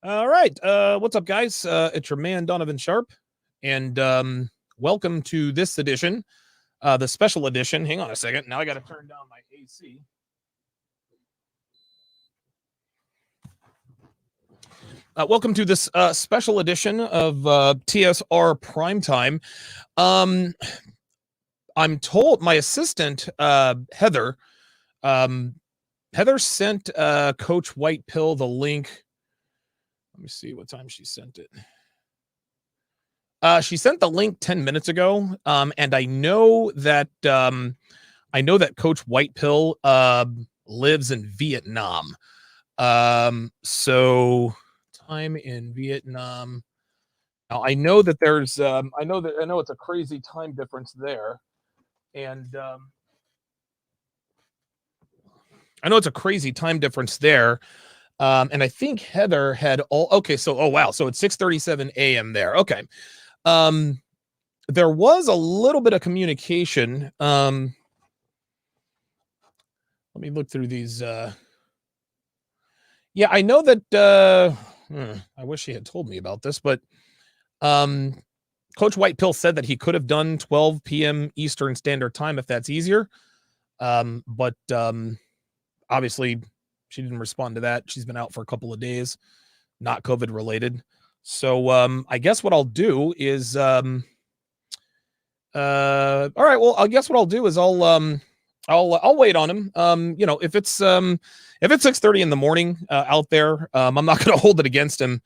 All right. What's up, guys? It's your man, Donovan Sharp, and welcome to this edition, the special edition. Hang on a second. Now I got to turn down my AC. Welcome to this special edition of TSR Primetime. I'm told my assistant, Heather, Heather sent Coach White Pill the link. Let me see what time she sent it. She sent the link 10 minutes ago, and I know that Coach White Pill lives in Vietnam. So time in Vietnam. Now I know that there's I know it's a crazy time difference there, and I know it's a crazy time difference there. And I think Heather had all okay. So wow, so it's 6:37 a.m. there. Okay. There was a little bit of communication. Let me look through these. Yeah, I know that. I wish he had told me about this, but Coach White Pill said that he could have done 12 p.m. Eastern Standard Time if that's easier. But obviously, she didn't respond to that. She's been out for a couple of days, not COVID related. So I guess what I'll do is, all right. Well, I guess what I'll do is I'll wait on him. If it's 6:30 in the morning out there, I'm not going to hold it against him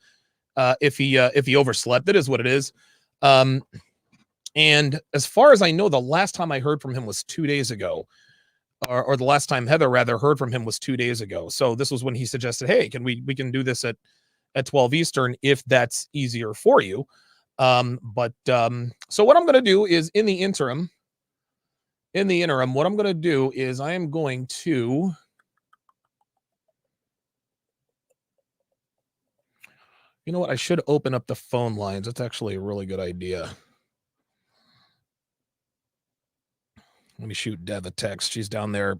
if he overslept. It is what it is. And as far as I know, the last time I heard from him was 2 days ago, or the last time Heather rather heard from him was 2 days ago. So this was when he suggested, hey, we can do this at 12 Eastern if that's easier for you. So what I'm going to do is in the interim, what I'm going to do is I am going to you know what? I should open up the phone lines. That's actually a really good idea. Let me shoot Dev a text. She's down there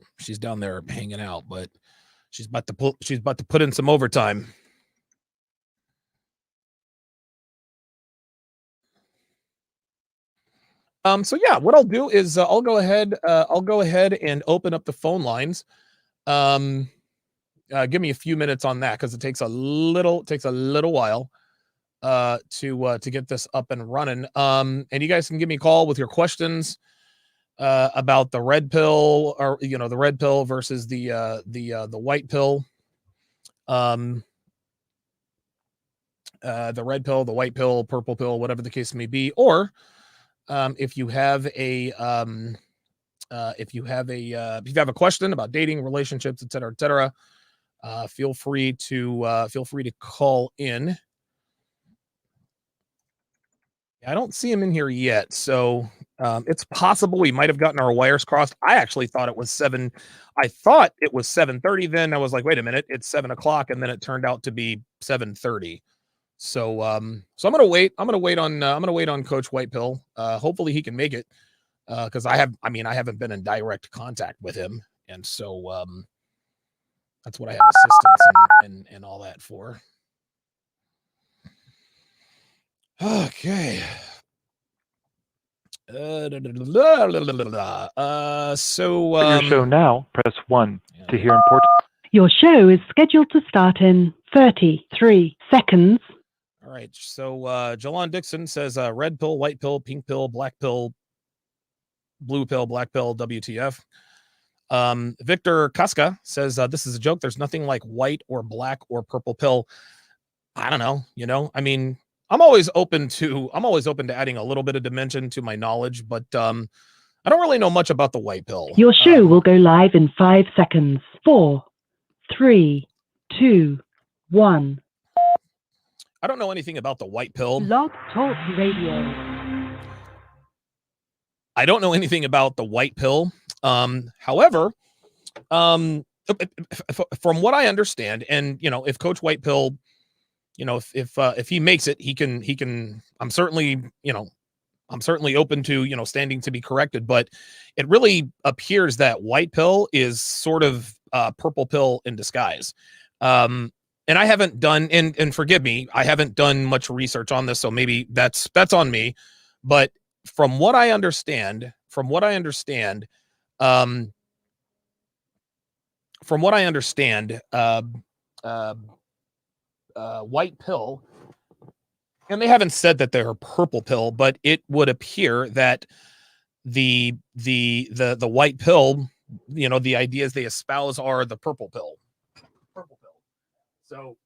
hanging out, but she's about to put in some overtime. So yeah, what I'll do is I'll go ahead and open up the phone lines. Give me a few minutes on that because it takes a little while to get this up and running. And you guys can give me a call with your questions about the red pill, or the red pill versus the white pill. The red pill, the white pill, purple pill, whatever the case may be, or if you have a question about dating, relationships, etc., feel free to call in. I don't see him in here yet, so it's possible we might have gotten our wires crossed. I actually thought it was 7. I thought it was 7:30. Then I was like, wait a minute, it's 7:00, and then it turned out to be 7:30. So I'm gonna wait. I'm gonna wait on Coach White Pill. Hopefully he can make it, because I haven't been in direct contact with him, and so that's what I have assistants and all that for. Okay. Your show now, press 1 to hear important. Your show is scheduled to start in 33 seconds. All right. So Jalon Dixon says red pill, white pill, pink pill, black pill, blue pill, black pill, WTF. Victor Casca says this is a joke. There's nothing like white or black or purple pill. I don't know. I mean, I'm always open to adding a little bit of dimension to my knowledge, but I don't really know much about the white pill. Your show will go live in 5 seconds. 4, 3, 2, 1. I don't know anything about the white pill. Blog Talk Radio. I don't know anything about the white pill. However, from what I understand, and if Coach White Pill, if he makes it, he can. I'm certainly open to standing to be corrected, but it really appears that white pill is sort of purple pill in disguise. and I haven't done, and forgive me, I haven't done much research on this, so maybe that's on me. But from what I understand, um, uh, white pill, and they haven't said that they're purple pill, but it would appear that the white pill, you know, the ideas they espouse are the purple pill. So,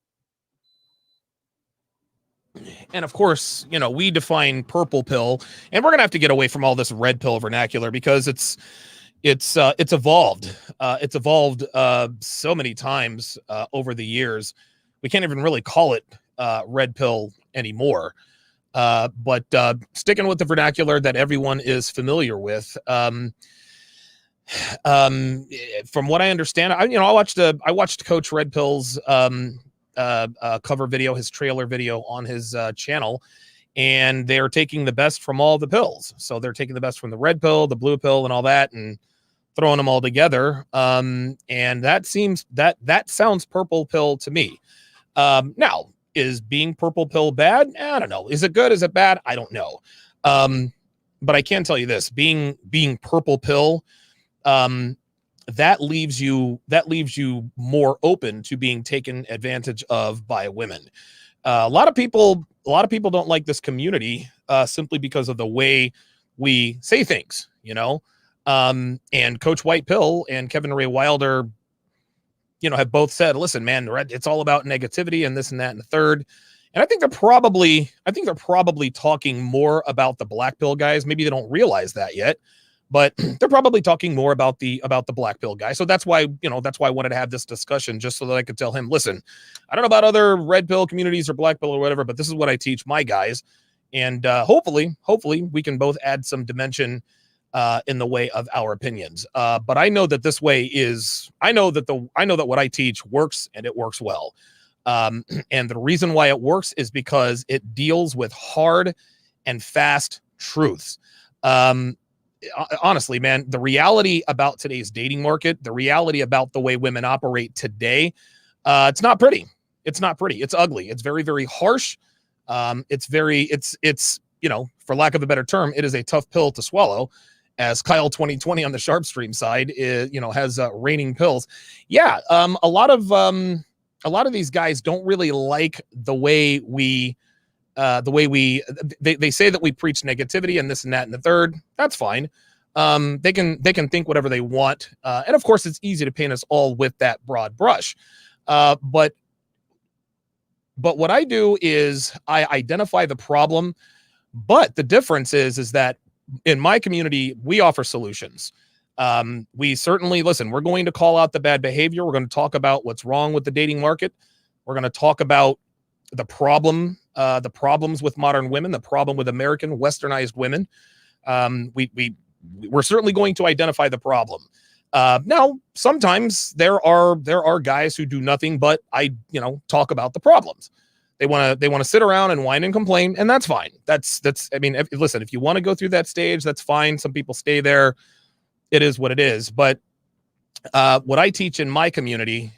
and of course, you know, we define purple pill, and we're gonna have to get away from all this red pill vernacular because it's evolved. It's evolved so many times over the years. We can't even really call it red pill anymore. But sticking with the vernacular that everyone is familiar with. From what I understand, I watched Coach Red Pill's cover video, his trailer video on his channel, and they're taking the best from all the pills. So they're taking the best from the red pill, the blue pill, and all that, and throwing them all together. And that sounds purple pill to me. Now, is being purple pill bad? I don't know. Is it good? Is it bad? I don't know. But I can tell you this: being purple pill, that leaves you more open to being taken advantage of by women. A lot of people don't like this community simply because of the way we say things, you know. And Coach White Pill and Kevin Ray Wilder, you know, have both said, listen, man, it's all about negativity and this and that and the third. And I think they're probably talking more about the black pill guys. Maybe they don't realize that yet, but they're probably talking more about the black pill guy. So that's why I wanted to have this discussion, just so that I could tell him, listen, I don't know about other red pill communities or black pill or whatever, but this is what I teach my guys. And hopefully we can both add some dimension in the way of our opinions. But I know that this way is, I know that what I teach works, and it works well. And the reason why it works is because it deals with hard and fast truths. Honestly, man, the reality about today's dating market, the reality about the way women operate today, it's not pretty. It's not pretty. It's ugly. It's very, very harsh. It's, you know, for lack of a better term, it is a tough pill to swallow. As Kyle 2020 on the Sharp Stream side is, you know, has raining pills. Yeah. A lot of these guys don't really like the way we they say that we preach negativity and this and that and the third. That's fine. They can think whatever they want. And of course it's easy to paint us all with that broad brush. But what I do is I identify the problem. But the difference is that in my community, we offer solutions. We certainly, listen, we're going to call out the bad behavior. We're going to talk about what's wrong with the dating market. We're going to talk about the problems with modern women, the problem with American westernized women. We're certainly going to identify the problem. Now, sometimes there are guys who do nothing but talk about the problems. They want to sit around and whine and complain, and that's fine. That's I mean, listen, if you want to go through that stage, that's fine. Some people stay there. It is what it is. But what I teach in my community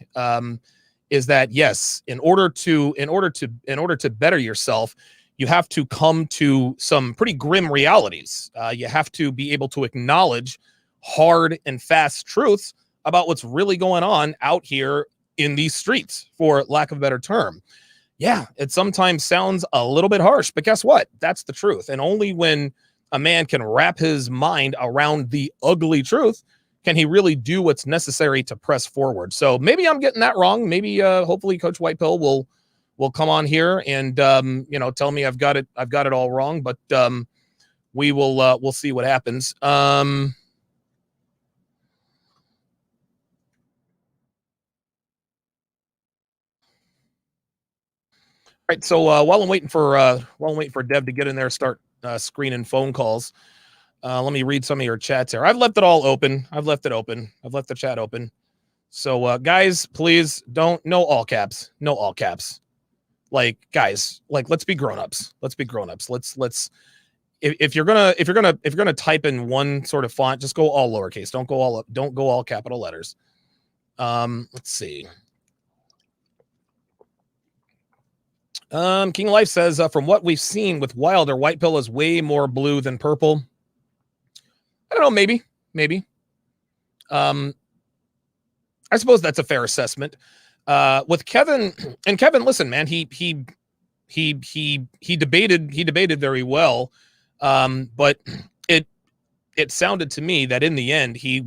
is that, yes, in order to better yourself, you have to come to some pretty grim realities. You have to be able to acknowledge hard and fast truths about what's really going on out here in these streets, for lack of a better term. Yeah, it sometimes sounds a little bit harsh, but guess what? That's the truth. And only when a man can wrap his mind around the ugly truth can he really do what's necessary to press forward. So maybe I'm getting that wrong. Maybe hopefully Coach White Pill will come on here and tell me I've got it all wrong. But we'll see what happens. Right. So while I'm waiting for Deb to get in there, start screening phone calls. Let me read some of your chats here. I've left it all open. I've left the chat open. So guys, please don't, no all caps. Like, guys, like, let's be grown-ups. Let's if you're gonna type in one sort of font, just go all lowercase. Don't go all capital letters. Let's see. King Life says, from what we've seen with Wilder, white pill is way more blue than purple. I don't know, maybe. I suppose that's a fair assessment. With Kevin, and Kevin, listen, man, he debated very well. But it sounded to me that in the end he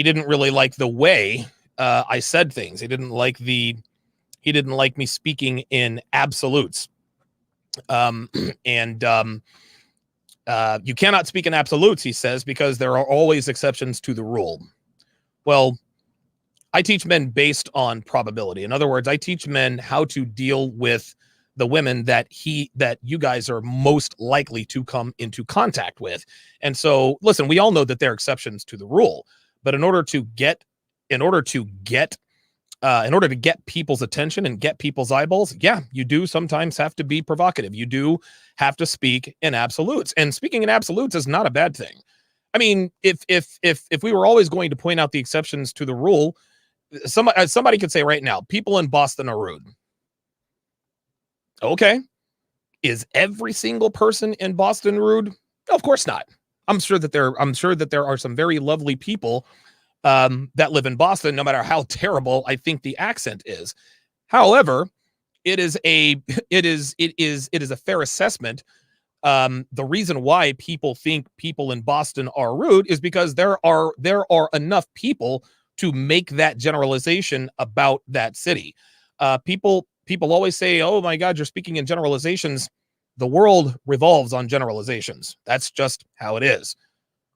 didn't really like the way I said things. He didn't like me speaking in absolutes. You cannot speak in absolutes, he says, because there are always exceptions to the rule. Well, I teach men based on probability. In other words, I teach men how to deal with the women that you guys are most likely to come into contact with. And so, listen, we all know that there are exceptions to the rule, but in order to get people's attention and get people's eyeballs, yeah, you do sometimes have to be provocative. You do have to speak in absolutes, and speaking in absolutes is not a bad thing. I mean, if we were always going to point out the exceptions to the rule, somebody could say right now, people in Boston are rude. Okay. Is every single person in Boston rude? No, of course not. I'm sure that there are some very lovely people that live in Boston, no matter how terrible I think the accent is. However, it is a fair assessment. The reason why people think people in Boston are rude is because there are enough people to make that generalization about that city. People always say, "Oh my God, you're speaking in generalizations." The world revolves on generalizations. That's just how it is.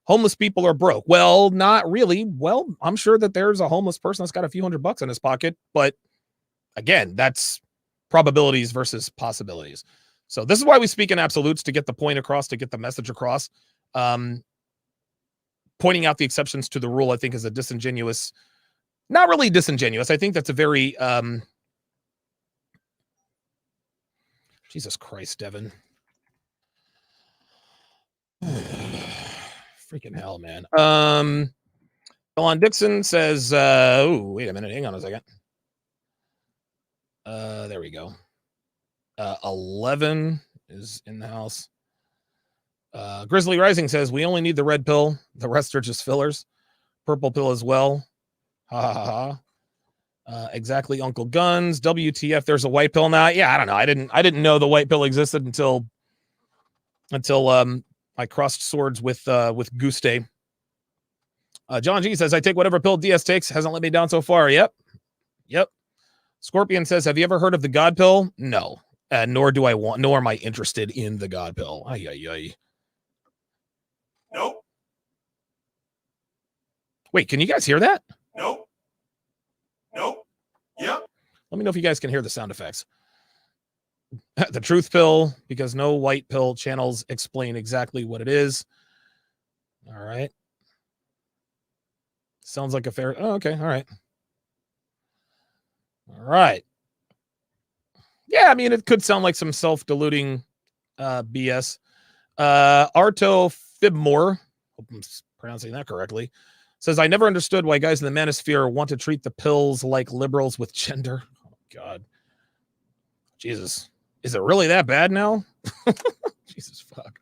Homeless people are broke. Well, not really. Well, I'm sure that there's a homeless person that's got a few $100 in his pocket, but again, that's probabilities versus possibilities. So this is why we speak in absolutes, to get the point across, to get the message across. Pointing out the exceptions to the rule, I think, is a disingenuous, not really disingenuous. I think that's a very, Jesus Christ, Devin. Freaking hell, man. Elon Dixon says, oh, wait a minute. Hang on a second. There we go. 11 is in the house. Grizzly Rising says, we only need the red pill. The rest are just fillers. Purple pill as well. Ha ha ha. Exactly, Uncle Guns. WTF, there's a white pill now. Yeah, I don't know. I didn't know the white pill existed until I crossed swords with Guste. John G says, I take whatever pill DS takes. Hasn't let me down so far. Yep. Scorpion says, have you ever heard of the God pill? No. Nor am I interested in the God pill. Ay. Nope. Wait, can you guys hear that? Nope. Yep. Let me know if you guys can hear the sound effects. The truth pill, because no white pill channels explain exactly what it is. All right. Sounds like a fair. Oh, okay. All right. Yeah, I mean, it could sound like some self-deluding BS. Arto Fibmore, hope I'm pronouncing that correctly, says, I never understood why guys in the manosphere want to treat the pills like liberals with gender. Oh, God. Jesus. Is it really that bad now? Jesus, fuck.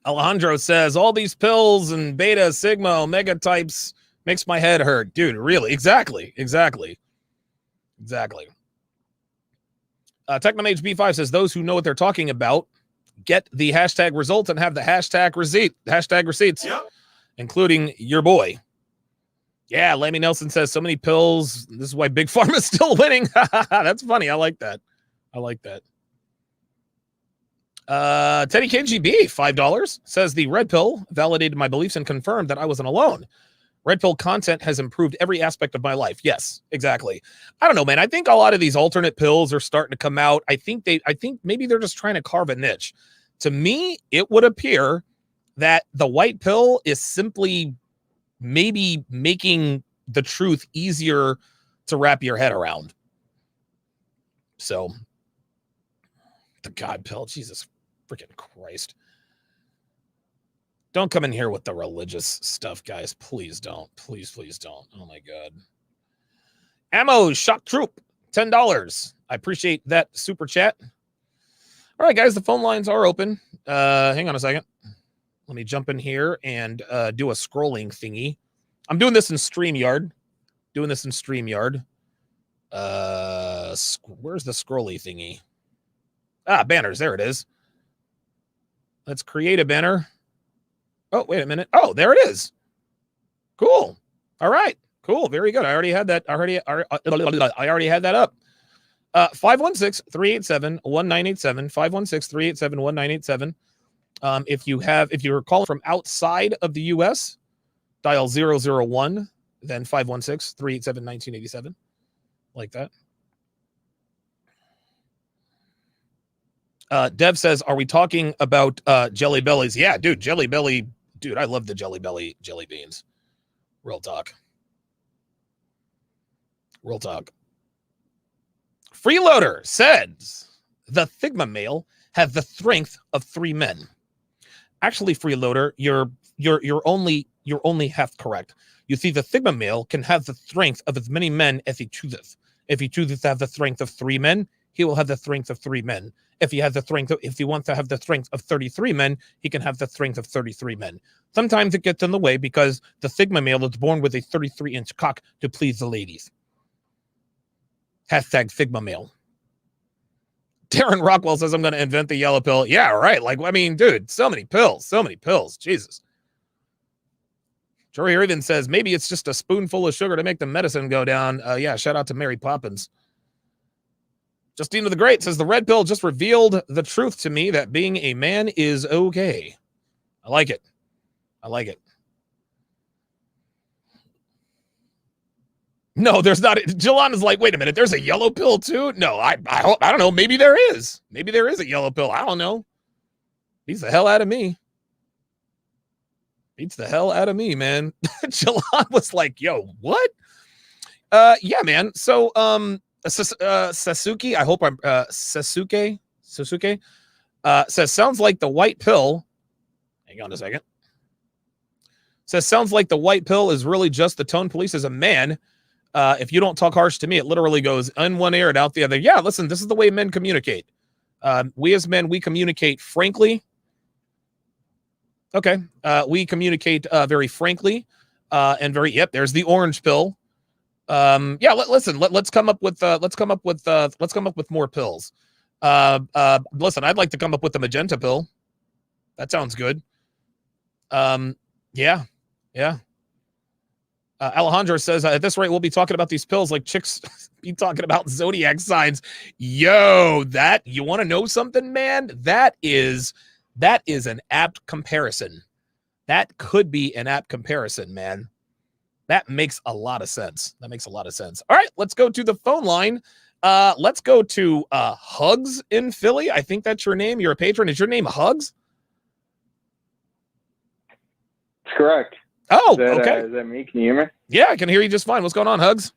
Alejandro says, all these pills and beta, sigma, omega types makes my head hurt. Dude, really? Exactly. Technomage B5 says, those who know what they're talking about get the hashtag results and have the hashtag receipts, Yep. including your boy. Yeah, Lammy Nelson says, so many pills. This is why Big Pharma is still winning. That's funny. I like that. Teddy KGB, $5, says the red pill validated my beliefs and confirmed that I wasn't alone. Red pill content has improved every aspect of my life. Yes, exactly. I don't know, man. I think a lot of these alternate pills are starting to come out. I think maybe they're just trying to carve a niche. To me, it would appear that the white pill is simply maybe making the truth easier to wrap your head around. So the God pill, Jesus freaking Christ. Don't come in here with the religious stuff, guys. Please don't. Please don't. Oh my God. Ammo Shock Troop, $10. I appreciate that super chat. All right, guys, the phone lines are open. Hang on a second. Let me jump in here and do a scrolling thingy. I'm doing this in StreamYard. Where's the scrolly thingy? Banners. There it is. Let's create a banner. Oh, wait a minute. Oh, there it is. Cool. All right. Cool. Very good. I already had that. I already had that up. 516-387-1987. 516-387-1987. If you're calling from outside of the US, dial 001, then 516-387-1987. Like that. Dev says, are we talking about Jelly Bellies? Yeah, dude, Jelly Belly. Dude, I love the Jelly Belly jelly beans. Real talk. Freeloader says, the Thigma male has the strength of 3 men. Actually, Freeloader, you're only half correct. You see, the Thigma male can have the strength of as many men as he chooses. If he chooses to have the strength of 3 men, he will have the strength of 3 men. If he wants to have the strength of 33 men, he can have the strength of 33 men. Sometimes it gets in the way because the Sigma male is born with a 33-inch cock to please the ladies. Hashtag Sigma male. Darren Rockwell says, I'm going to invent the yellow pill. Yeah, right. Like, I mean, dude, so many pills. Jesus. Jory even says, maybe it's just a spoonful of sugar to make the medicine go down. Yeah, shout out to Mary Poppins. Justina the Great says, the red pill just revealed the truth to me that being a man is okay. I like it. No, there's not. Jelon is like, wait a minute, there's a yellow pill too? No, I don't know. Maybe there is. Maybe there is a yellow pill. I don't know. Beats the hell out of me. Man. Jelon was like, yo, what? Yeah, man. So, Sasuke, I hope I'm Sasuke says, sounds like the white pill. Hang on a second. Says, sounds like the white pill is really just the tone police as a man. If you don't talk harsh to me, it literally goes in one ear and out the other. Yeah, listen, this is the way men communicate. We as men, we communicate frankly. Okay. We communicate very frankly and very, yep, there's the orange pill. Yeah, let's come up with more pills. Listen, I'd like to come up with the magenta pill. That sounds good. Yeah. Alejandro says, at this rate, we'll be talking about these pills like chicks be talking about zodiac signs. Yo, that, you want to know something, man? That is an apt comparison. That could be an apt comparison, man. That makes a lot of sense. All right, let's go to the phone line. Let's go to Hugs in Philly. I think that's your name. You're a patron. Is your name Hugs? That's correct. Oh, okay. Is that me? Can you hear me? Yeah, I can hear you just fine. What's going on, Hugs?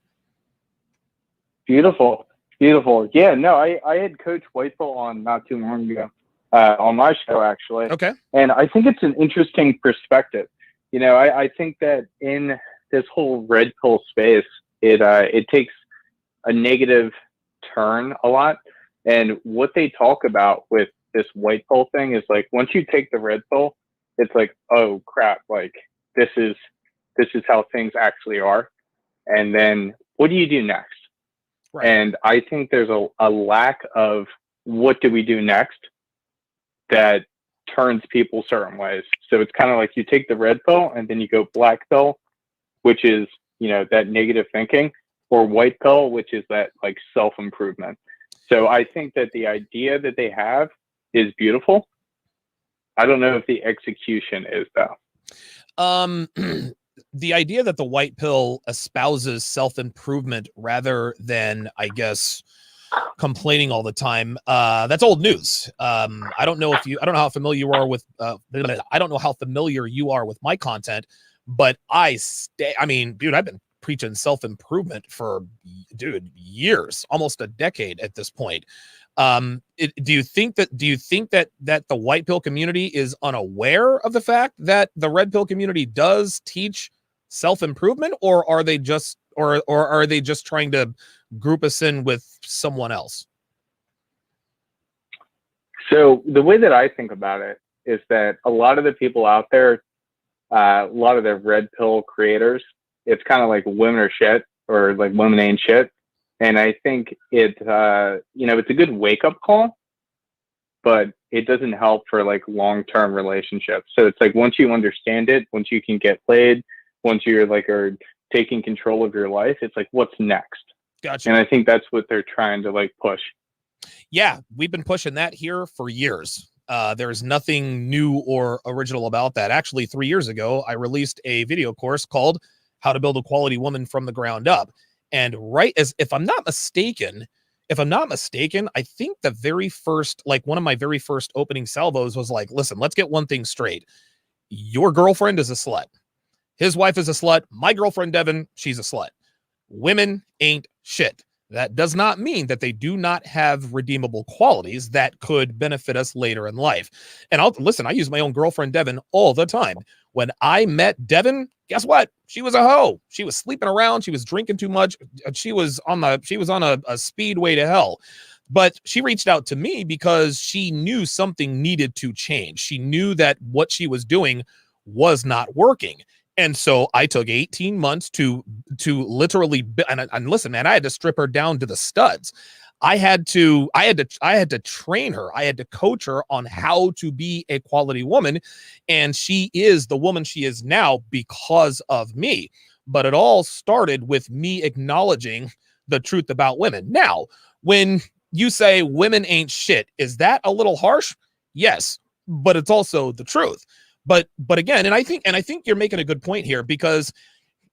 Beautiful. Yeah, no, I had Coach Whiteful on not too long ago on my show, actually. Okay. And I think it's an interesting perspective. You know, I think that in this whole red pill space, it takes a negative turn a lot. And what they talk about with this white pill thing is like, once you take the red pill, it's like, oh crap, like this is how things actually are. And then what do you do next? Right. And I think there's a lack of what do we do next that turns people certain ways. So it's kind of like you take the red pill and then you go black pill, which is, you know, that negative thinking, or white pill, which is that like self-improvement. So I think that the idea that they have is beautiful. I don't know if the execution is though. The idea that the white pill espouses self-improvement rather than, I guess, complaining all the time, that's old news. I don't know how familiar you are with my content, but I mean, dude, I've been preaching self-improvement for years, almost a decade at this point. Do you think that the white pill community is unaware of the fact that the red pill community does teach self-improvement, or are they just trying to group us in with someone else? So the way that I think about it is that a lot of the people out there, a lot of the red pill creators, it's kind of like women are shit, or like women ain't shit. And I think it's a good wake up call, but it doesn't help for like long-term relationships. So it's like, once you understand it, once you can get laid, once you're like, are taking control of your life, it's like, what's next? Gotcha. And I think that's what they're trying to like push. Yeah, we've been pushing that here for years. There's nothing new or original about that. Actually, 3 years ago, I released a video course called How to Build a Quality Woman from the Ground Up. And if I'm not mistaken, I think the very first, like one of my very first opening salvos was like, listen, let's get one thing straight. Your girlfriend is a slut. His wife is a slut. My girlfriend, Devin, she's a slut. Women ain't shit. That does not mean that they do not have redeemable qualities that could benefit us later in life. And I use my own girlfriend, Devin, all the time. When I met Devin, guess what? She was a hoe. She was sleeping around. She was drinking too much. She was on a speedway to hell. But she reached out to me because she knew something needed to change. She knew that what she was doing was not working. And so I took 18 months to literally, and listen, man, I had to strip her down to the studs. I had to train her. I had to coach her on how to be a quality woman. And she is the woman she is now because of me. But it all started with me acknowledging the truth about women. Now, when you say women ain't shit, is that a little harsh? Yes, but it's also the truth. But again, and I think you're making a good point here, because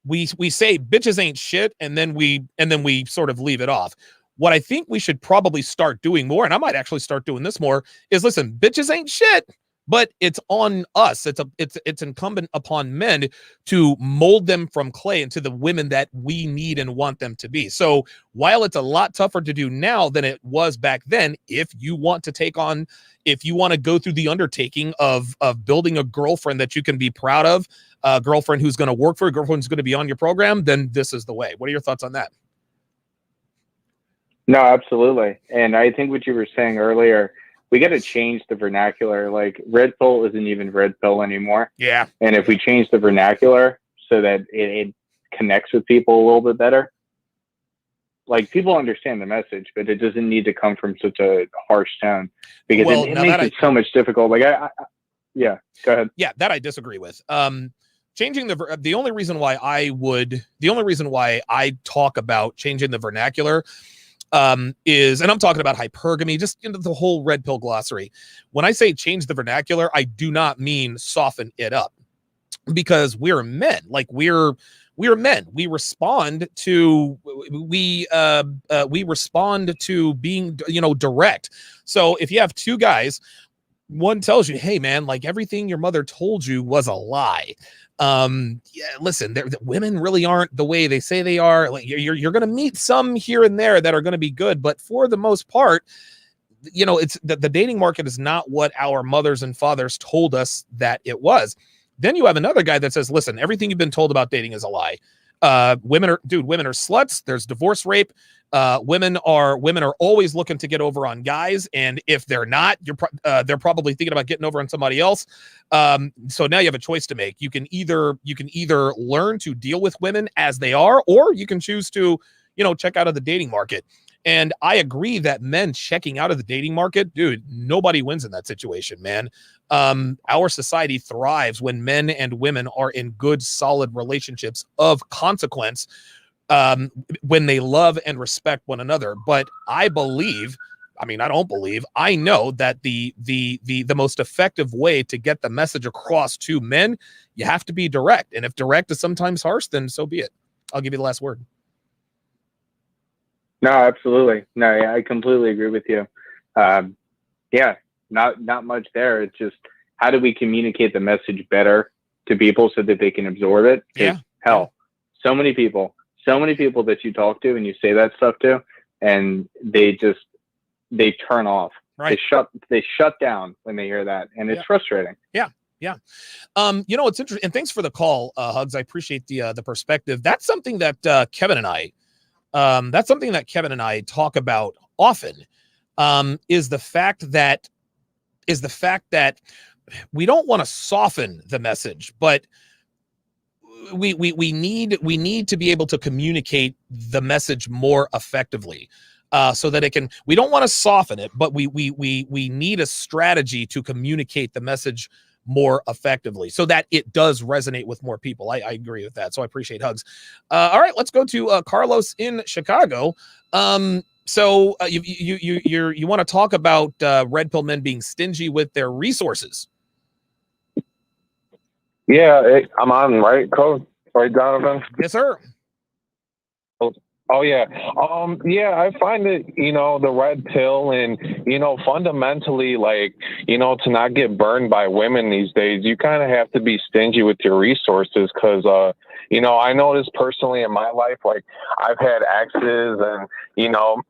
we say bitches ain't shit, and then we sort of leave it off. What I think we should probably start doing more, and I might actually start doing this more, is listen, bitches ain't shit, but it's on us. It's incumbent upon men to mold them from clay into the women that we need and want them to be. So while it's a lot tougher to do now than it was back then, if you want to go through the undertaking of building a girlfriend that you can be proud of, a girlfriend who's going to work for you, a girlfriend who's going to be on your program, then this is the way. What are your thoughts on that? No, absolutely. And I think what you were saying earlier, we got to change the vernacular. Like, red pill isn't even red pill anymore. Yeah. And if we change the vernacular so that it connects with people a little bit better, like, people understand the message, but it doesn't need to come from such a harsh tone, because it makes it so much difficult. Like, yeah, go ahead. Yeah, that I disagree with. Changing the only reason why I talk about changing the vernacular is, and I'm talking about hypergamy, just the whole red pill glossary. When I say change the vernacular, I do not mean soften it up, because we're men. Like, we're men. We respond to being, direct. So if you have two guys, one tells you, hey man, like, everything your mother told you was a lie. Listen, women really aren't the way they say they are. Like, you're going to meet some here and there that are going to be good, but for the most part, it's the dating market is not what our mothers and fathers told us that it was. Then you have another guy that says, listen, everything you've been told about dating is a lie. Women are sluts. There's divorce rape. Women are always looking to get over on guys, and if they're not, they're probably thinking about getting over on somebody else. So now you have a choice to make. You can either learn to deal with women as they are, or you can choose to, check out of the dating market. And I agree that men checking out of the dating market, dude, nobody wins in that situation, man. Our society thrives when men and women are in good, solid relationships of consequence, when they love and respect one another. But I know that the most effective way to get the message across to men, you have to be direct. And if direct is sometimes harsh, then so be it. I'll give you the last word. No, absolutely. No, I completely agree with you. Yeah, not much there. It's just, how do we communicate the message better to people so that they can absorb it? Yeah. Hell, so many people that you talk to and you say that stuff to, and they just, they turn off. Right. They shut down when they hear that, and it's frustrating. Yeah. It's interesting, and thanks for the call, Hugs. I appreciate the perspective. That's something that Kevin and I talk about often. Is the fact that we don't want to soften the message, but we need to be able to communicate the message more effectively. So that we don't want to soften it, but we need a strategy to communicate the message more effectively so that it does resonate with more people. I agree with that. So I appreciate Hugs. All right, let's go to Carlos in Chicago. So you want to talk about red pill men being stingy with their resources? Yeah, I'm on, right, Coach? Right, Donovan? Yes, sir. Oh, yeah. I find it, the red pill and, fundamentally, like, to not get burned by women these days, you kind of have to be stingy with your resources because, I know this personally in my life, like I've had exes and,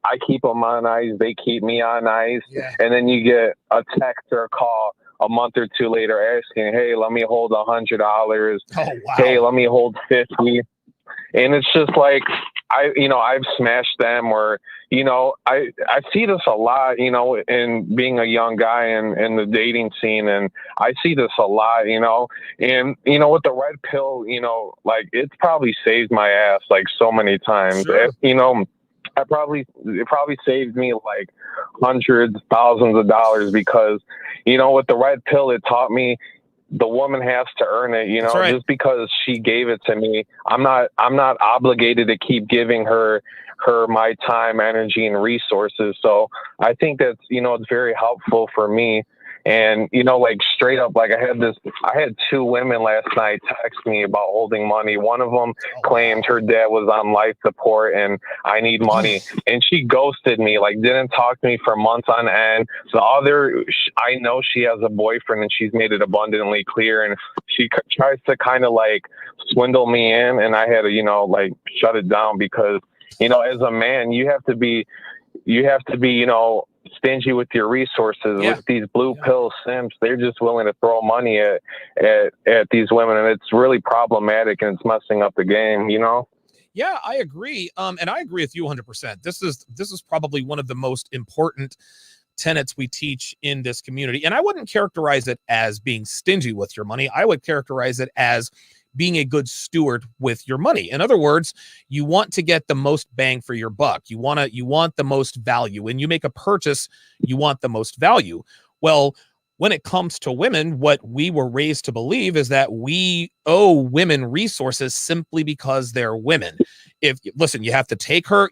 I keep them on ice, they keep me on ice. Yeah. And then you get a text or a call a month or two later asking, hey, let me hold $100. Oh, wow. Hey, let me hold 50. And it's just like, I've smashed them or, I see this a lot, in being a young guy in the dating scene. And I see this a lot, and, with the red pill, like it's probably saved my ass like so many times. Sure. It probably saved me like hundreds, thousands of dollars because, with the red pill, it taught me the woman has to earn it, right. Just because she gave it to me. I'm not obligated to keep giving her my time, energy, and resources. So I think that's, it's very helpful for me. And, like straight up, like I had two women last night text me about holding money. One of them claimed her dad was on life support and I need money. And she ghosted me, like didn't talk to me for months on end. The other, I know she has a boyfriend and she's made it abundantly clear. And she tries to kind of like swindle me in. And I had to, like shut it down because, as a man, you have to be, stingy with your resources. Yeah. With these blue pill simps, they're just willing to throw money at these women, and it's really problematic and it's messing up the game, Yeah, I agree. And I agree with you 100%. This is probably one of the most important tenets we teach in this community. And I wouldn't characterize it as being stingy with your money. I would characterize it as being a good steward with your money. In other words, you want to get the most bang for your buck. You want the most value. When you make a purchase, you want the most value. Well, when it comes to women, what we were raised to believe is that we owe women resources simply because they're women. Listen, you have to take her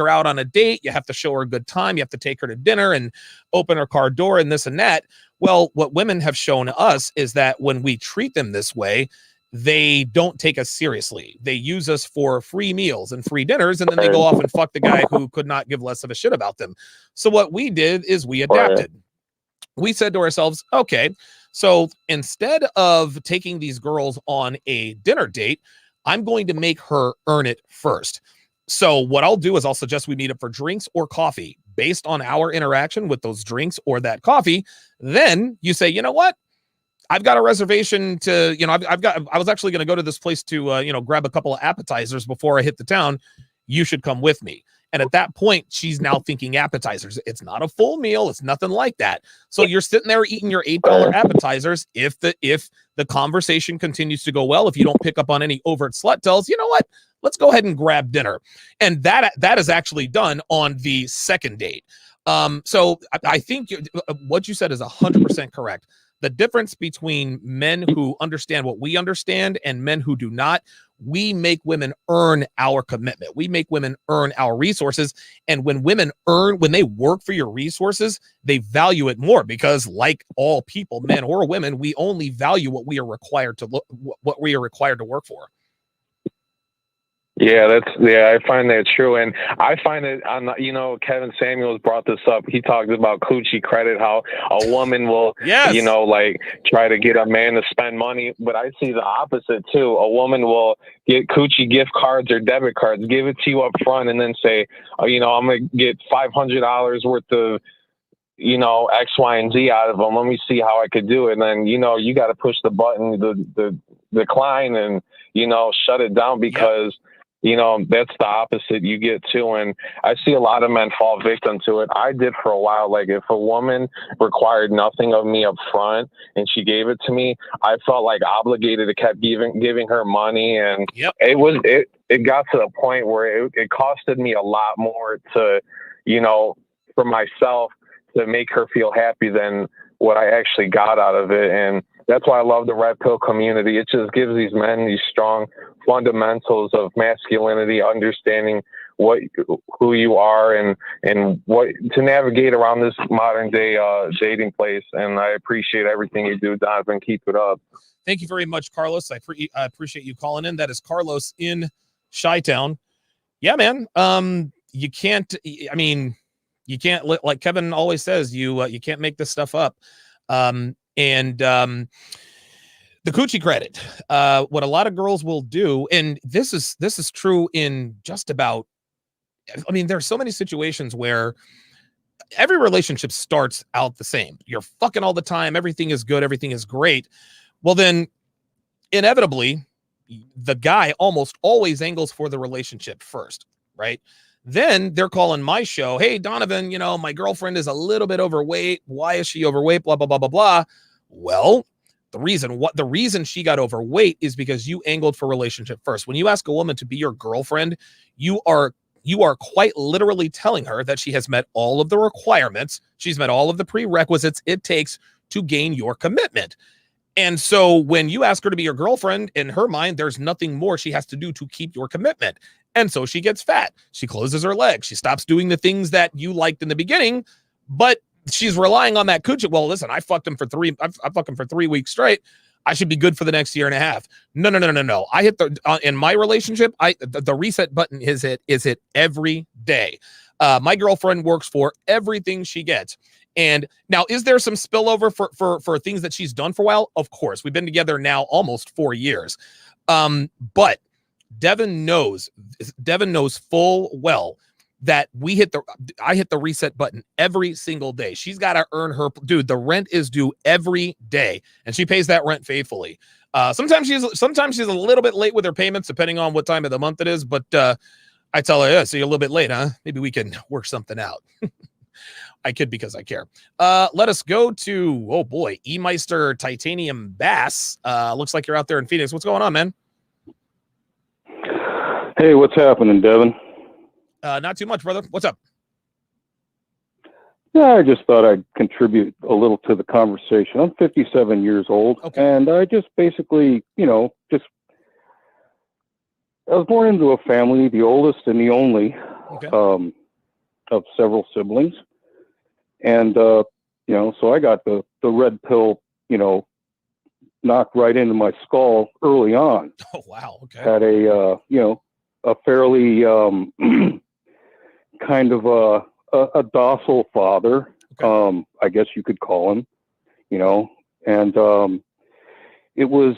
out on a date, you have to show her a good time, you have to take her to dinner and open her car door and this and that. Well, what women have shown us is that when we treat them this way, they don't take us seriously. They use us for free meals and free dinners, and then they go off and fuck the guy who could not give less of a shit about them. So what we did is we adapted. We said to ourselves, okay, so instead of taking these girls on a dinner date, I'm going to make her earn it first. So what I'll do is I'll suggest we meet up for drinks or coffee based on our interaction with those drinks or that coffee. Then you say, you know what? I've got a reservation to, I was actually going to go to this place to, grab a couple of appetizers before I hit the town. You should come with me. And at that point, she's now thinking appetizers. It's not a full meal. It's nothing like that. So you're sitting there eating your $8 appetizers. If the conversation continues to go well, if you don't pick up on any overt slut tells, you know what? Let's go ahead and grab dinner. And that is actually done on the second date. So I think what you said is 100% correct. The difference between men who understand what we understand and men who do not, we make women earn our commitment. We make women earn our resources. And when they work for your resources, they value it more because, like all people, men or women, we only value what we are required to work for. Yeah, I find that true. And I find it Kevin Samuels brought this up. He talked about coochie credit, how a woman will, Yes. like try to get a man to spend money. But I see the opposite too. A woman will get coochie gift cards or debit cards, give it to you up front, and then say, I'm going to get $500 worth of, X, Y, and Z out of them. Let me see how I could do it. And then, you got to push the button, the decline, and, shut it down because, that's the opposite you get too. And I see a lot of men fall victim to it. I did for a while. Like if a woman required nothing of me up front and she gave it to me, I felt like obligated to keep giving her money. And it got to the point where it costed me a lot more to, for myself, to make her feel happy than what I actually got out of it. And that's why I love the Red Pill community. It just gives these men these strong fundamentals of masculinity, understanding who you are and what to navigate around this modern day dating place. And I appreciate everything you do, Donovan. Keep it up. Thank you very much, Carlos. I appreciate you calling in. That is Carlos in Chi-Town. Yeah, man. You can't. I mean, you can't, like Kevin always says, you can't make this stuff up. The coochie credit, what a lot of girls will do, and this is true in just about, I mean, there's so many situations where every relationship starts out the same. You're fucking all the time. Everything is good. Everything is great. Well, then inevitably the guy almost always angles for the relationship first, right? Then they're calling my show. Hey, Donovan, my girlfriend is a little bit overweight. Why is she overweight? Blah, blah, blah, blah, blah. Well, the reason she got overweight is because you angled for relationship first. When you ask a woman to be your girlfriend, you are quite literally telling her that she has met all of the requirements. She's met all of the prerequisites it takes to gain your commitment. And so when you ask her to be your girlfriend, in her mind, there's nothing more she has to do to keep your commitment. And so she gets fat. She closes her legs. She stops doing the things that you liked in the beginning, but she's relying on that coochie. Well, listen, I fucked him for 3 weeks straight. I should be good for the next year and a half. No. I hit in my relationship, the reset button is hit every day. My girlfriend works for everything she gets. And now, is there some spillover for things that she's done for a while? Of course. We've been together now almost 4 years. But Devin knows full well that I hit the reset button every single day. She's got to earn her, dude. The rent is due every day, and she pays that rent faithfully. Sometimes she's a little bit late with her payments, depending on what time of the month it is. But I tell her, yeah, so you're a little bit late, huh? Maybe we can work something out. I kid because I care. Let us go to, oh boy, E-Meister Titanium Bass. Looks like you're out there in Phoenix. What's going on, man? Hey, what's happening, Devin? Not too much, brother. What's up? Yeah, I just thought I'd contribute a little to the conversation. I'm 57 years old, and I just basically, I was born into a family, the oldest and the only of several siblings. And, so I got the red pill, knocked right into my skull early on. Oh, wow. Okay. Had a fairly kind of a docile father, I guess you could call him, and it was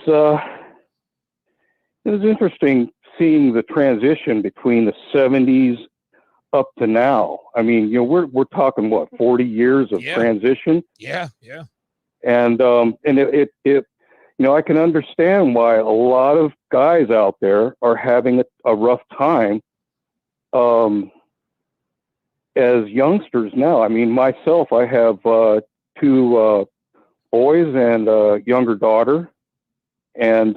interesting seeing the transition between the 70s up to now. I mean, we're talking 40 years of transition. Yeah. And it I can understand why a lot of guys out there are having a rough time as youngsters now. I mean, myself, I have 2 boys and a younger daughter, and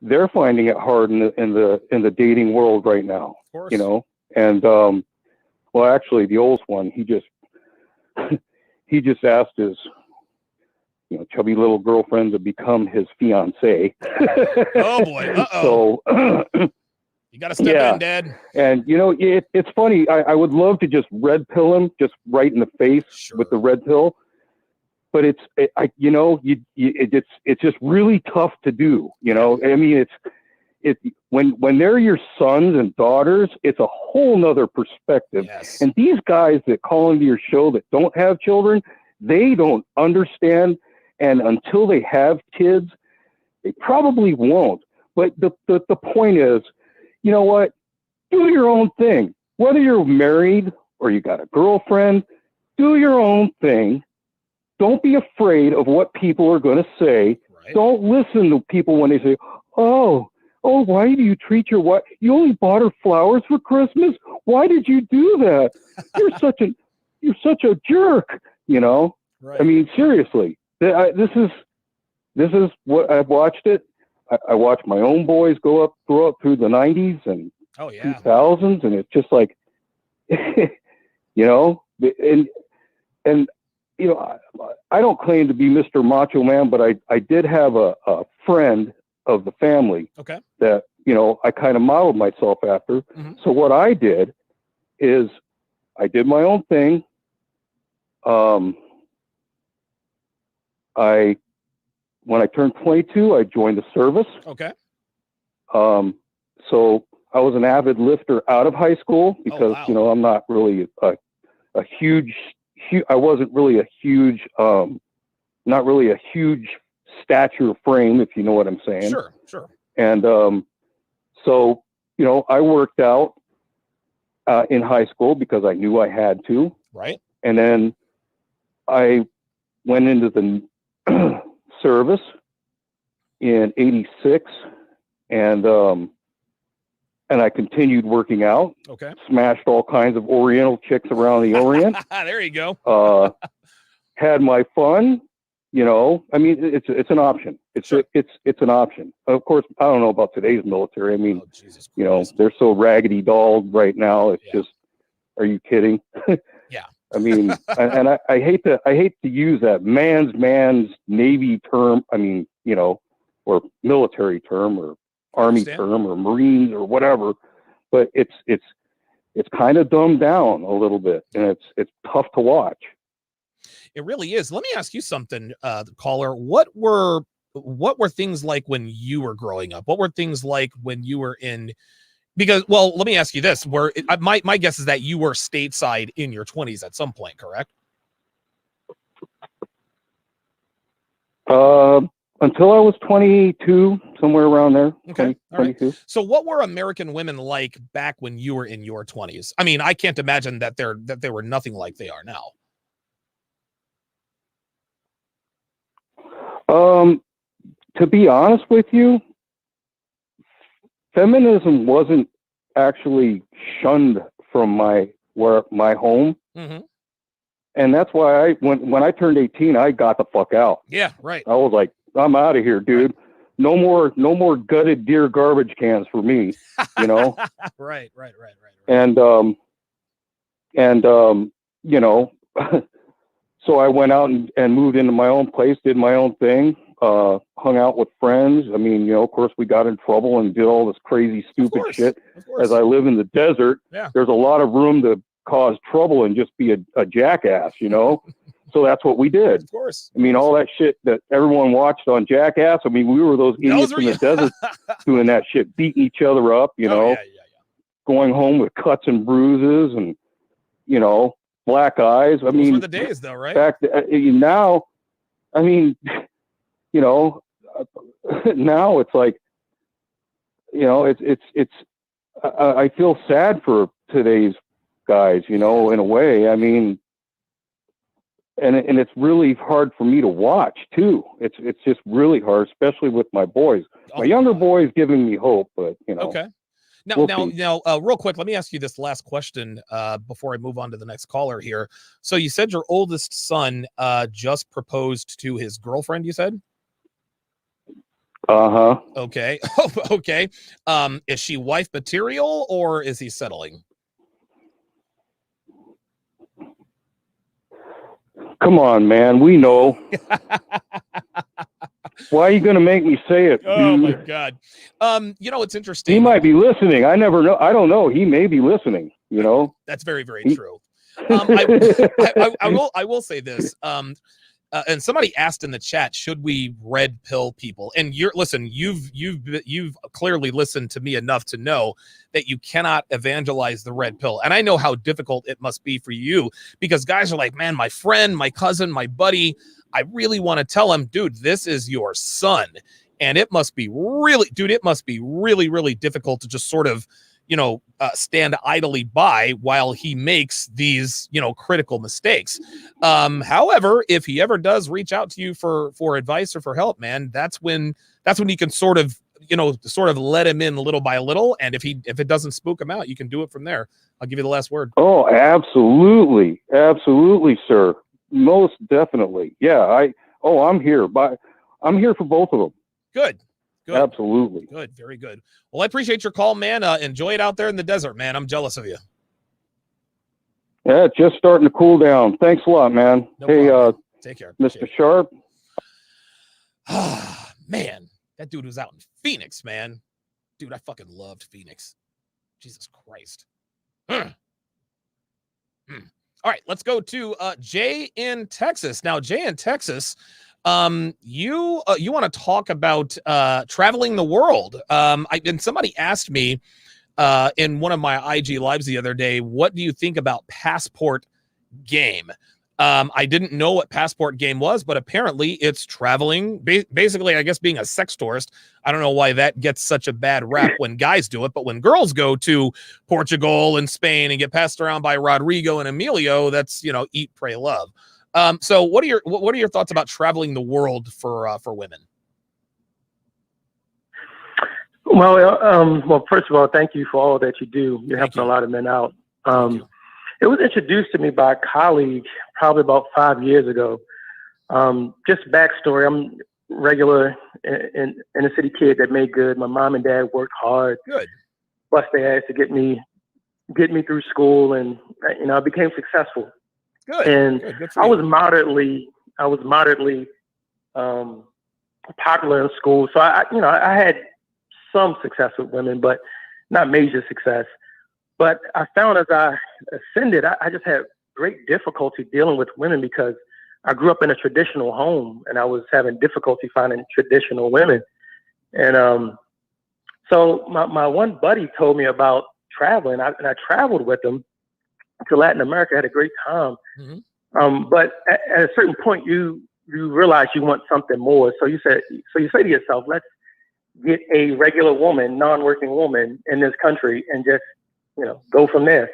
they're finding it hard in the dating world right now. Of course. And well, actually, the oldest one, he just asked his chubby little girlfriend to become his fiance. Oh boy! Uh-oh. So you got to step in, Dad. And it's funny. I would love to just red pill him, just right in the face with the red pill. But it's just really tough to do. I mean, when they're your sons and daughters, it's a whole nother perspective. Yes. And these guys that call into your show that don't have children, they don't understand. And until they have kids, they probably won't. But the point is, you know what? Do your own thing. Whether you're married or you got a girlfriend, do your own thing. Don't be afraid of what people are going to say. Right. Don't listen to people when they say, oh, why do you treat your wife? You only bought her flowers for Christmas? Why did you do that? You're such a jerk, you know? Right. I mean, seriously, this is what I've watched it. I watched my own boys grow up through the 90s and 2000s, and it's just like, you know, and you know, I don't claim to be Mr. Macho Man, but I did have a friend of the family that, you know, I kind of modeled myself after. Mm-hmm. So what I did is I did my own thing. When I turned 22, I joined the service. Okay. So I was an avid lifter out of high school because, you know, I'm not really a huge, I wasn't really a huge, not really a huge stature frame, if you know what I'm saying. Sure. And so, you know, I worked out in high school because I knew I had to. Right. And then I went into the service in '86, and I continued working out. Okay. Smashed all kinds of Oriental chicks around the Orient. There you go. Had my fun. You know, I mean, it's an option. It's an option. Of course, I don't know about today's military. I mean, you know, they're so raggedy dolled right now. It's just, are you kidding? Yeah. I mean, and I hate to use that man's Navy term. I mean, you know, or military term or Army term or Marines or whatever, but it's kind of dumbed down a little bit, and it's tough to watch. It really is. Let me ask you something, caller. What were things like when you were growing up? What were things like when you were in? Because, well, let me ask you this: my guess is that you were stateside in your 20s at some point, correct? Until I was 22, somewhere around there. Okay. 22. Right. So what were American women like back when you were in your 20s? I mean, I can't imagine that they were nothing like they are now. To be honest with you, feminism wasn't actually shunned from my home. Mm-hmm. And that's why when I turned 18, I got the fuck out. Yeah, right. I was like, I'm out of here, dude. No more gutted deer garbage cans for me, you know? Right. And you know, so I went out and moved into my own place, did my own thing, hung out with friends. I mean, you know, of course we got in trouble and did all this crazy, stupid shit. As I live in the desert, there's a lot of room to cause trouble and just be a jackass, you know? So that's what we did. Of course. I mean, all that shit that everyone watched on Jackass. I mean, we were those idiots in the desert doing that shit, beating each other up, you know, going home with cuts and bruises and, you know, black eyes. I mean, those were the days though, right? Back now, I mean, you know, now it's like, you know, I feel sad for today's guys, you know, in a way. I mean, and it's really hard for me to watch too. It's just really hard, especially with my boys. My younger boys giving me hope, but you know. Okay. Now, real quick, let me ask you this last question before I move on to the next caller here. So you said your oldest son just proposed to his girlfriend, you said? Uh-huh. Okay. Okay. Is she wife material or is he settling? Come on, man. We know. Why are you going to make me say it? Oh dude? my God. You know, it's interesting. He might be listening. I never know. I don't know. He may be listening, you know. That's very, very true. I will say this. and somebody asked in the chat, should we red pill people? And you've clearly listened to me enough to know that you cannot evangelize the red pill. And I know how difficult it must be for you, because guys are like, man, my friend, my cousin, my buddy, I really want to tell him, dude, this is your son. And it must be really, really difficult to just sort of, stand idly by while he makes these, critical mistakes. However, if he ever does reach out to you for advice or for help, man, that's when you can sort of let him in little by little. And if it doesn't spook him out, you can do it from there. I'll give you the last word. Oh, absolutely. Absolutely, sir. Most definitely. Yeah. I'm here. I'm here for both of them. Good. Absolutely. Good. Very good. Well, I appreciate your call, man. Enjoy it out there in the desert, man. I'm jealous of you. Yeah, it's just starting to cool down. Thanks a lot, man. No take care. Mr. Sharp. Man, that dude was out in Phoenix, man. Dude, I fucking loved Phoenix. Jesus Christ. All right, let's go to Jay in Texas. Now, Jay in Texas, you want to talk about traveling the world. And somebody asked me in one of my IG lives the other day, what do you think about Passport Game? I didn't know what Passport Game was, but apparently it's traveling, basically, I guess, being a sex tourist. I don't know why that gets such a bad rap when guys do it, but when girls go to Portugal and Spain and get passed around by Rodrigo and Emilio, that's, eat, pray, love. So what are your thoughts about traveling the world for women? Well, first of all, thank you for all that you do. You're helping a lot of men out. It was introduced to me by a colleague probably about 5 years ago. Just backstory, I'm regular inner city kid that made good. My mom and dad worked hard. Good. Bust their ass to get me through school, and I became successful. Good. And good I was moderately popular in school. So I had some success with women, but not major success. But I found as I ascended, I just had great difficulty dealing with women because I grew up in a traditional home and I was having difficulty finding traditional women. And so my one buddy told me about traveling, and I traveled with him to Latin America. I had a great time. Mm-hmm. But at a certain point, you realize you want something more. So you say to yourself, let's get a regular woman, non-working woman in this country and just, go from there.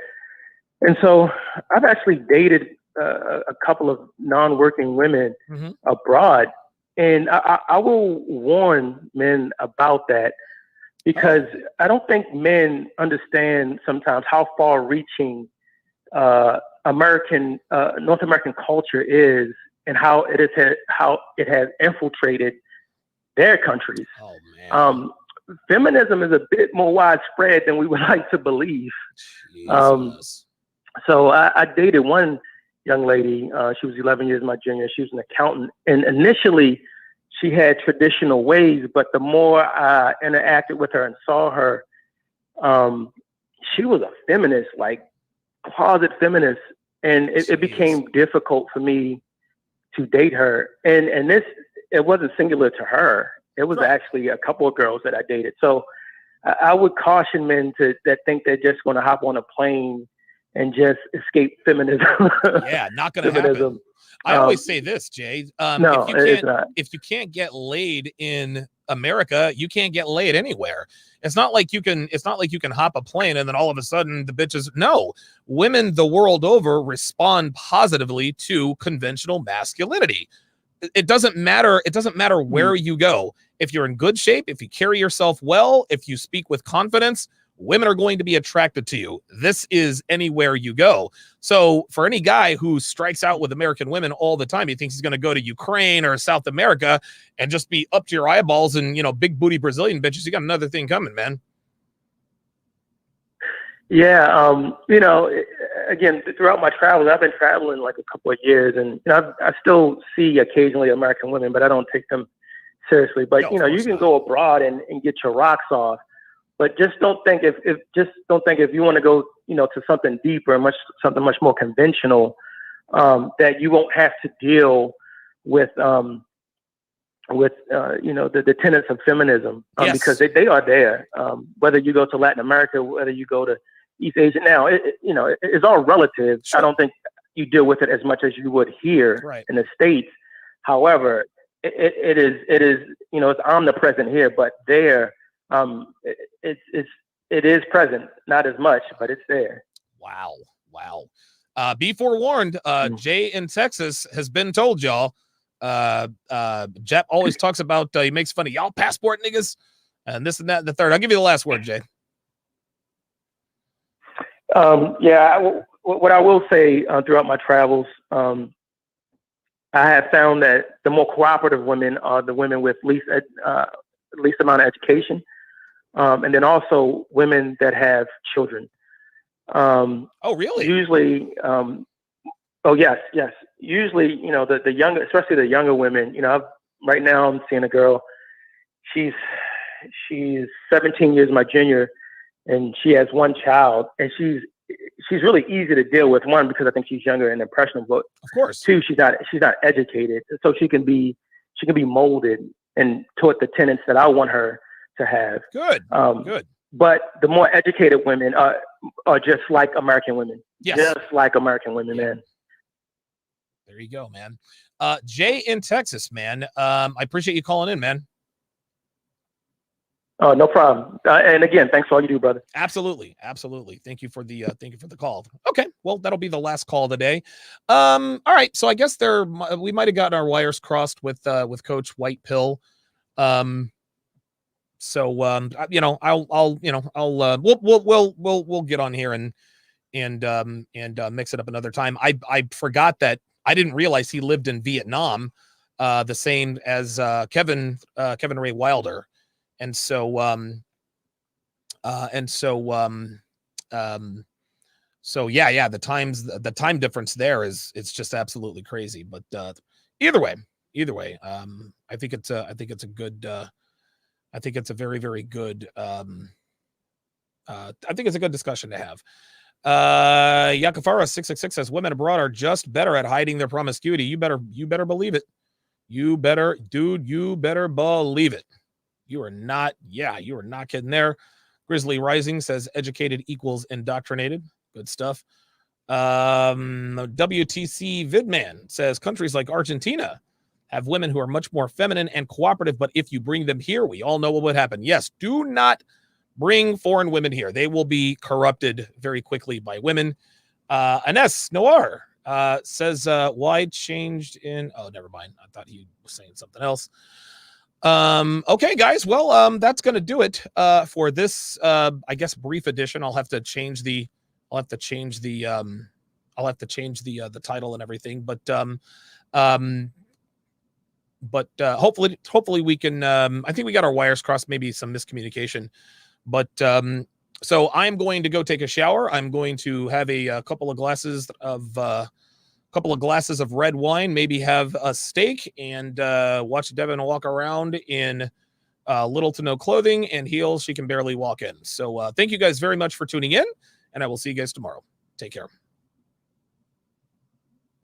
And so I've actually dated a couple of non-working women mm-hmm. abroad. And I will warn men about that because I don't think men understand sometimes how far-reaching North American culture is and how it has infiltrated their countries. Oh, man. Feminism is a bit more widespread than we would like to believe. So I dated one young lady. She was 11 years my junior. She was an accountant. And initially, she had traditional ways, but the more I interacted with her and saw her, she was a feminist, like closet feminist. And it became difficult for me to date her. And it wasn't singular to her. It was actually a couple of girls that I dated. So I would caution men that think they're just going to hop on a plane and just escape feminism. Yeah, not going to happen. I always say this, Jay. No, it's not. If you can't get laid in America, you can't get laid anywhere. It's not like you can hop a plane and then all of a sudden the bitches. No, women the world over respond positively to conventional masculinity. It doesn't matter. It doesn't matter where you go. If you're in good shape, if you carry yourself well, if you speak with confidence, women are going to be attracted to you. This is anywhere you go. So for any guy who strikes out with American women all the time, he thinks he's going to go to Ukraine or South America and just be up to your eyeballs and, big booty Brazilian bitches. You got another thing coming, man. Yeah. Again, throughout my travels, I've been traveling like a couple of years, and I still see occasionally American women, but I don't take them seriously. But you can go abroad and get your rocks off, but just don't think if you want to go to something deeper, something much more conventional, that you won't have to deal with the tenets of feminism, Yes. because they are there. Whether you go to Latin America, whether you go to East Asia, now it's all relative. Sure. I don't think you deal with it as much as you would here Right. in the States. However, it is it's omnipresent here, but there it is present, not as much, but it's there. Wow. Be forewarned. Jay in Texas has been told, y'all. Jep always talks about, he makes fun of y'all passport niggas and this and that and the third. I'll give you the last word, Jay. What I will say throughout my travels, I have found that the more cooperative women are the women with least amount of education, and then also women that have children. Oh, really? Usually, yes. Usually, the younger, especially the younger women. Right now I'm seeing a girl. She's 17 years my junior, and she has one child, and she's really easy to deal with. One, because I think she's younger and impressionable. Of course. Two, she's not educated, so she can be molded and toward the tenets that I want her to have. Good. Good. But the more educated women are just like American women. Yes. Just like American women, man. There you go, man. Jay in Texas, man. I appreciate you calling in, man. Oh, no problem. And again, thanks for all you do, brother. Absolutely. Thank you for the call. Okay, well, that'll be the last call of the day. All right, so I guess we might have gotten our wires crossed with Coach White Pill. We'll get on here and mix it up another time. I forgot that I didn't realize he lived in Vietnam, the same as Kevin Ray Wilder. And so the time difference there it's just absolutely crazy. But either way, I think it's a very, very good. I think it's a good discussion to have. Yakafara 666 says women abroad are just better at hiding their promiscuity. You better believe it. You better believe it. You are not kidding there. Grizzly Rising says educated equals indoctrinated. Good stuff. WTC Vidman says countries like Argentina have women who are much more feminine and cooperative, but if you bring them here, we all know what would happen. Yes, do not bring foreign women here. They will be corrupted very quickly by women. Ines Noir says, why changed in... Oh, never mind. I thought he was saying something else. Okay, guys. Well, that's going to do it for this, I guess, brief edition. I'll have to change the title and everything. But hopefully we can. I think we got our wires crossed. Maybe some miscommunication. But so I'm going to go take a shower. I'm going to have a couple of glasses of red wine. Maybe have a steak and watch Devin walk around in little to no clothing and heels she can barely walk in. So thank you guys very much for tuning in, and I will see you guys tomorrow. Take care.